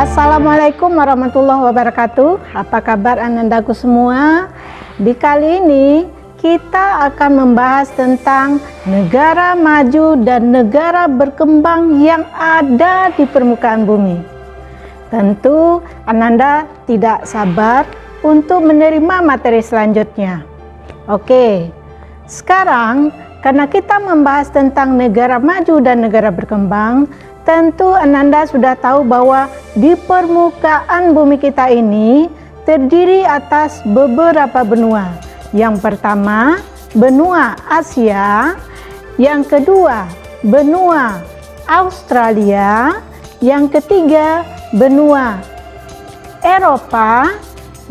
Assalamualaikum warahmatullahi wabarakatuh. Apa kabar anandaku semua? Di kali ini kita akan membahas tentang negara maju dan negara berkembang yang ada di permukaan bumi. Tentu Ananda tidak sabar untuk menerima materi selanjutnya. Oke, sekarang karena kita membahas tentang negara maju dan negara berkembang, tentu Ananda sudah tahu bahwa di permukaan bumi kita ini terdiri atas beberapa benua. Yang pertama, benua Asia. Yang kedua, benua Australia. Yang ketiga, benua Eropa.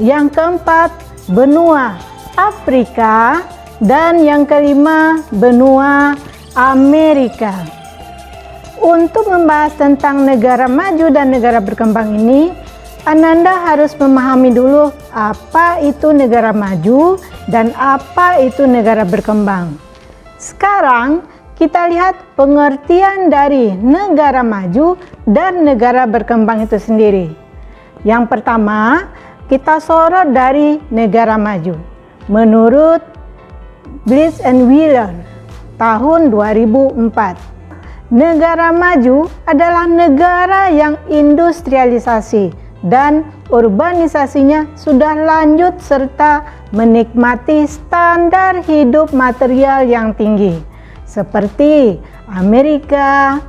Yang keempat, benua Afrika. Dan yang kelima, benua Amerika. Untuk membahas tentang negara maju dan negara berkembang ini, Ananda harus memahami dulu apa itu negara maju dan apa itu negara berkembang. Sekarang kita lihat pengertian dari negara maju dan negara berkembang itu sendiri. Yang pertama, kita sorot dari negara maju. Menurut Bliss and Wheeler tahun 2004. Negara maju adalah negara yang industrialisasi dan urbanisasinya sudah lanjut serta menikmati standar hidup material yang tinggi seperti Amerika,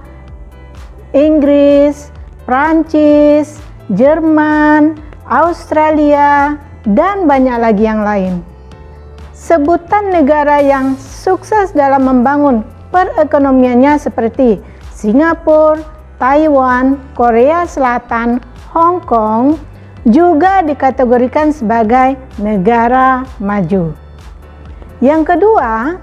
Inggris, Prancis, Jerman, Australia, dan banyak lagi yang lain. Sebutan negara yang sukses dalam membangun perekonomiannya seperti Singapura, Taiwan, Korea Selatan, Hong Kong juga dikategorikan sebagai negara maju. Yang kedua,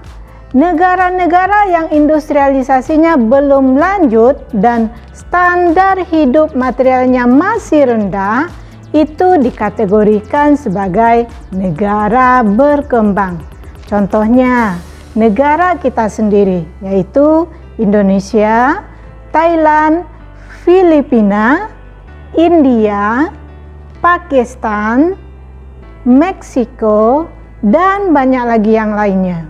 negara-negara yang industrialisasinya belum lanjut dan standar hidup materialnya masih rendah itu dikategorikan sebagai negara berkembang. Contohnya, negara kita sendiri, yaitu Indonesia, Thailand, Filipina, India, Pakistan, Meksiko, dan banyak lagi yang lainnya.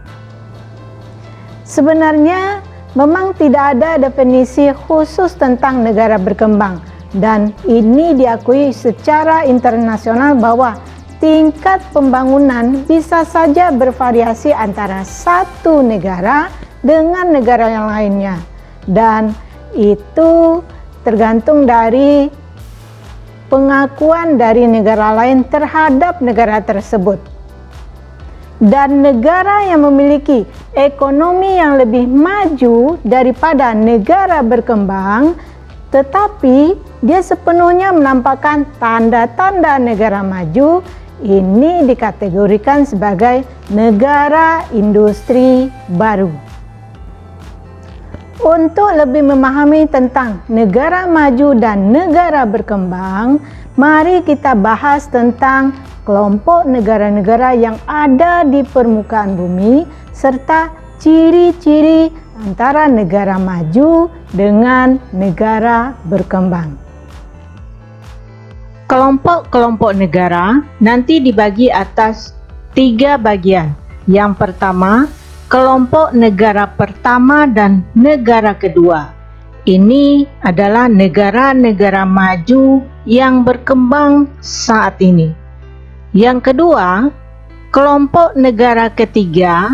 Sebenarnya memang tidak ada definisi khusus tentang negara berkembang, dan ini diakui secara internasional bahwa tingkat pembangunan bisa saja bervariasi antara satu negara dengan negara yang lainnya, dan itu tergantung dari pengakuan dari negara lain terhadap negara tersebut. Dan negara yang memiliki ekonomi yang lebih maju daripada negara berkembang, tetapi dia sepenuhnya menampakkan tanda-tanda negara maju, ini dikategorikan sebagai negara industri baru. Untuk lebih memahami tentang negara maju dan negara berkembang, mari kita bahas tentang kelompok negara-negara yang ada di permukaan bumi serta ciri-ciri antara negara maju dengan negara berkembang. Kelompok-kelompok negara nanti dibagi atas 3 bagian. Yang pertama, kelompok negara pertama dan negara kedua. Ini adalah negara-negara maju yang berkembang saat ini. Yang kedua, kelompok negara ketiga.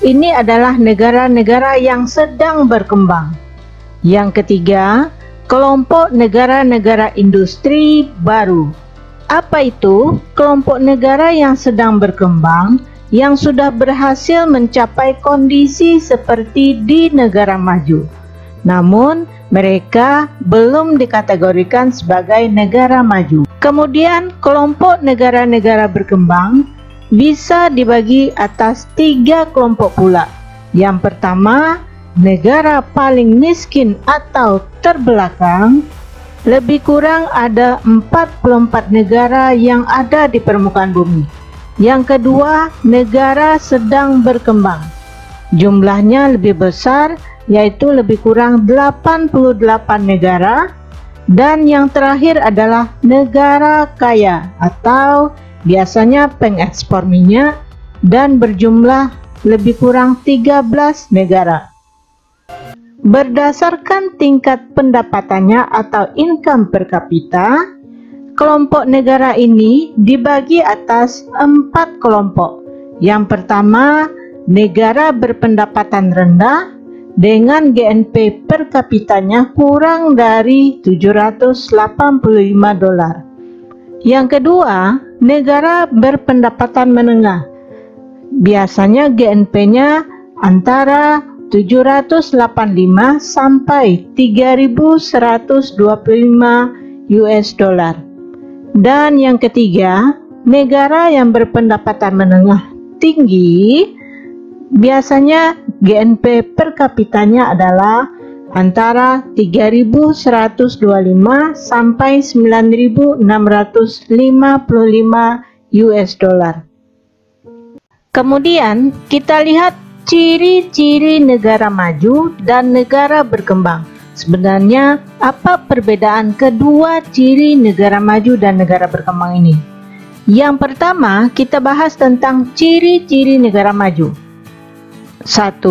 Ini adalah negara-negara yang sedang berkembang. Yang ketiga, kelompok negara-negara industri baru. Apa itu kelompok negara yang sedang berkembang yang sudah berhasil mencapai kondisi seperti di negara maju? Namun mereka belum dikategorikan sebagai negara maju. Kemudian kelompok negara-negara berkembang bisa dibagi atas 3 kelompok pula. Yang pertama, negara paling miskin atau terbelakang. Lebih kurang ada 44 negara yang ada di permukaan bumi. Yang kedua, negara sedang berkembang. Jumlahnya lebih besar, yaitu lebih kurang 88 negara. Dan yang terakhir adalah negara kaya atau biasanya pengekspor minyak dan berjumlah lebih kurang 13 negara. Berdasarkan tingkat pendapatannya atau income per kapita, kelompok negara ini dibagi atas 4 kelompok. Yang pertama, negara berpendapatan rendah dengan GNP per kapitanya kurang dari 785 dolar. Yang kedua, negara berpendapatan menengah. Biasanya GNP-nya antara 785 sampai 3.125 US dollar. Dan yang ketiga, negara yang berpendapatan menengah tinggi, biasanya GNP per kapitanya adalah antara 3.125 sampai 9.655 US dollar. Kemudian kita lihat ciri-ciri negara maju dan negara berkembang. Sebenarnya apa perbedaan kedua ciri negara maju dan negara berkembang ini? Yang pertama, kita bahas tentang ciri-ciri negara maju. 1.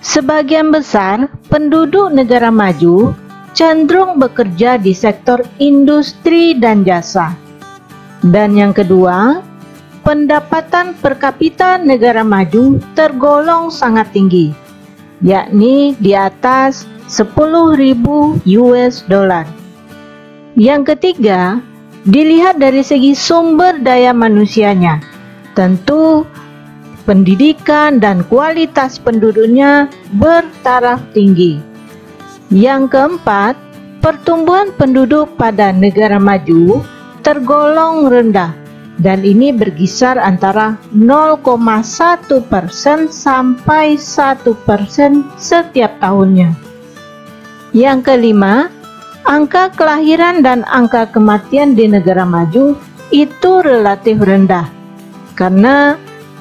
Sebagian besar penduduk negara maju cenderung bekerja di sektor industri dan jasa. Dan yang kedua, pendapatan per kapita negara maju tergolong sangat tinggi, yakni di atas 10.000 US dollar. Yang ketiga, dilihat dari segi sumber daya manusianya. Tentu pendidikan dan kualitas penduduknya bertaraf tinggi. Yang keempat, pertumbuhan penduduk pada negara maju tergolong rendah dan ini berkisar antara 0,1% sampai 1% setiap tahunnya. Yang kelima, angka kelahiran dan angka kematian di negara maju itu relatif rendah karena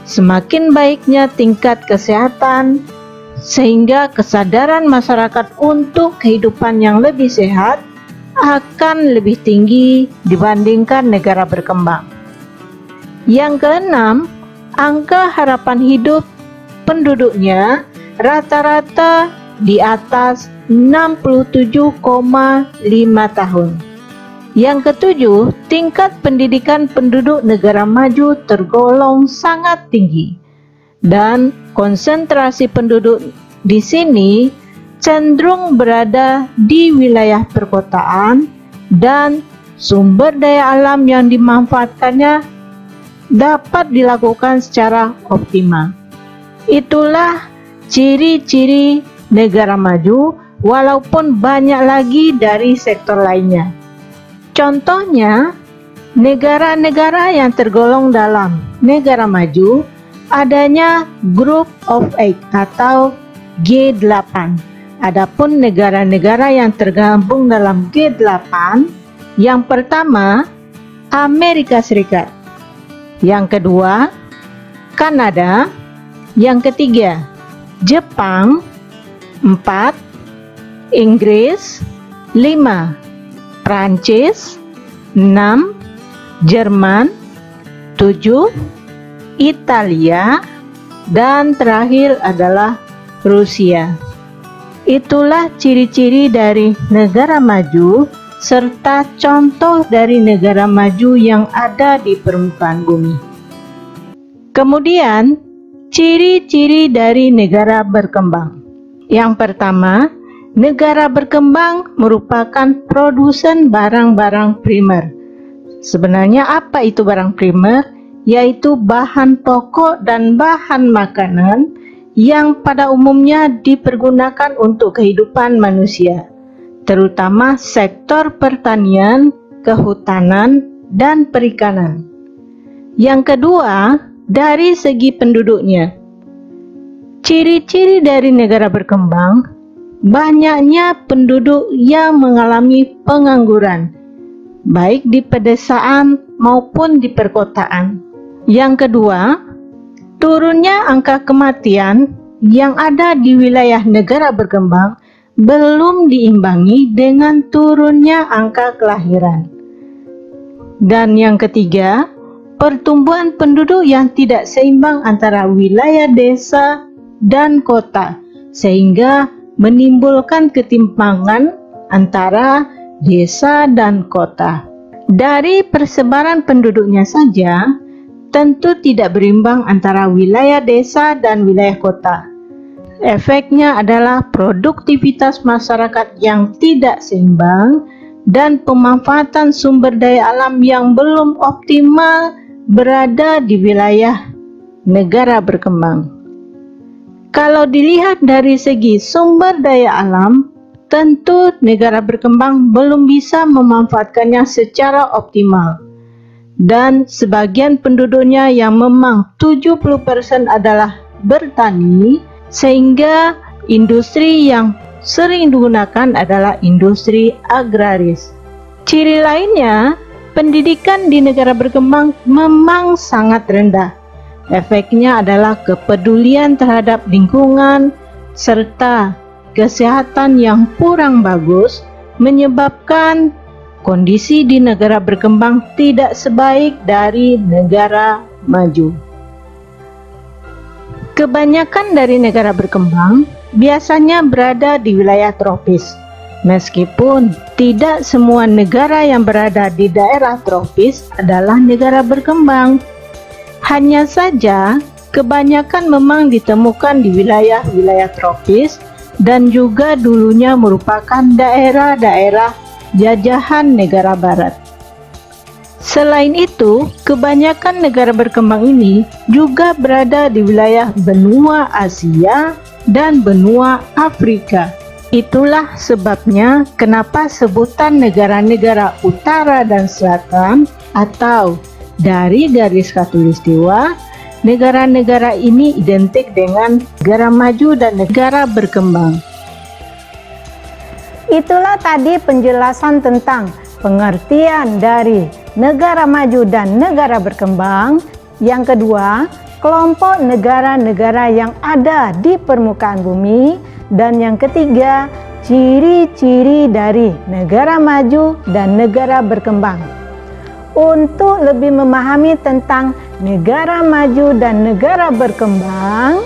semakin baiknya tingkat kesehatan, sehingga kesadaran masyarakat untuk kehidupan yang lebih sehat akan lebih tinggi dibandingkan negara berkembang. Yang keenam, angka harapan hidup penduduknya rata-rata di atas 67,5 tahun. Yang ketujuh, tingkat pendidikan penduduk negara maju tergolong sangat tinggi dan konsentrasi penduduk di sini cenderung berada di wilayah perkotaan dan sumber daya alam yang dimanfaatkannya dapat dilakukan secara optimal. Itulah ciri-ciri negara maju, walaupun banyak lagi dari sektor lainnya. Contohnya, negara-negara yang tergolong dalam negara maju adanya Group of Eight atau G8. Adapun negara-negara yang tergabung dalam G8, yang pertama Amerika Serikat, yang kedua Kanada, yang ketiga Jepang, 4 Inggris, 5 Prancis, 6 Jerman, 7 Italia, dan terakhir adalah Rusia. Itulah ciri-ciri dari negara maju serta contoh dari negara maju yang ada di permukaan bumi. Kemudian, ciri-ciri dari negara berkembang. Yang pertama, negara berkembang merupakan produsen barang-barang primer. Sebenarnya apa itu barang primer? Yaitu bahan pokok dan bahan makanan yang pada umumnya dipergunakan untuk kehidupan manusia, terutama sektor pertanian, kehutanan, dan perikanan. Yang kedua, dari segi penduduknya. Ciri-ciri dari negara berkembang, banyaknya penduduk yang mengalami pengangguran, baik di pedesaan maupun di perkotaan. Yang kedua, turunnya angka kematian yang ada di wilayah negara berkembang belum diimbangi dengan turunnya angka kelahiran. Dan yang ketiga, pertumbuhan penduduk yang tidak seimbang antara wilayah desa dan kota, sehingga menimbulkan ketimpangan antara desa dan kota. Dari persebaran penduduknya saja, tentu tidak berimbang antara wilayah desa dan wilayah kota. Efeknya adalah produktivitas masyarakat yang tidak seimbang dan pemanfaatan sumber daya alam yang belum optimal berada di wilayah negara berkembang. Kalau dilihat dari segi sumber daya alam, tentu negara berkembang belum bisa memanfaatkannya secara optimal. Dan sebagian penduduknya yang memang 70% adalah bertani, sehingga industri yang sering digunakan adalah industri agraris. Ciri lainnya, pendidikan di negara berkembang memang sangat rendah. Efeknya adalah kepedulian terhadap lingkungan serta kesehatan yang kurang bagus, menyebabkan kondisi di negara berkembang tidak sebaik dari negara maju. Kebanyakan dari negara berkembang biasanya berada di wilayah tropis. Meskipun tidak semua negara yang berada di daerah tropis adalah negara berkembang. Hanya saja kebanyakan memang ditemukan di wilayah-wilayah tropis dan juga dulunya merupakan daerah-daerah jajahan negara barat. Selain itu, kebanyakan negara berkembang ini juga berada di wilayah benua Asia dan benua Afrika. Itulah sebabnya kenapa sebutan negara-negara utara dan selatan atau dari garis khatulistiwa, negara-negara ini identik dengan negara maju dan negara berkembang. Itulah tadi penjelasan tentang pengertian dari negara maju dan negara berkembang. Yang kedua, kelompok negara-negara yang ada di permukaan bumi. Dan yang ketiga, ciri-ciri dari negara maju dan negara berkembang. Untuk lebih memahami tentang negara maju dan negara berkembang,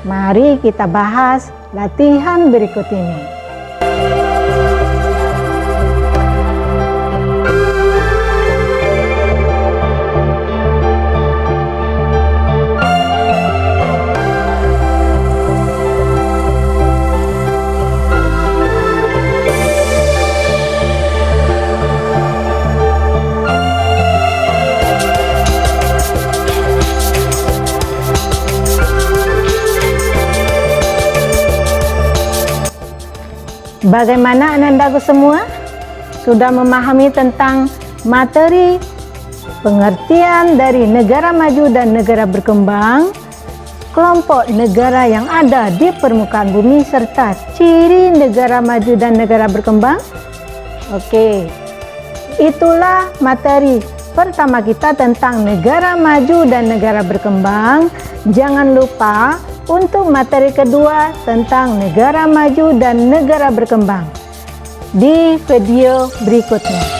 mari kita bahas latihan berikut ini. Bagaimana anandaku semua? Sudah memahami tentang materi pengertian dari negara maju dan negara berkembang, kelompok negara yang ada di permukaan bumi, serta ciri negara maju dan negara berkembang? Oke, itulah materi pertama kita tentang negara maju dan negara berkembang. Jangan lupa untuk materi kedua tentang negara maju dan negara berkembang di video berikutnya.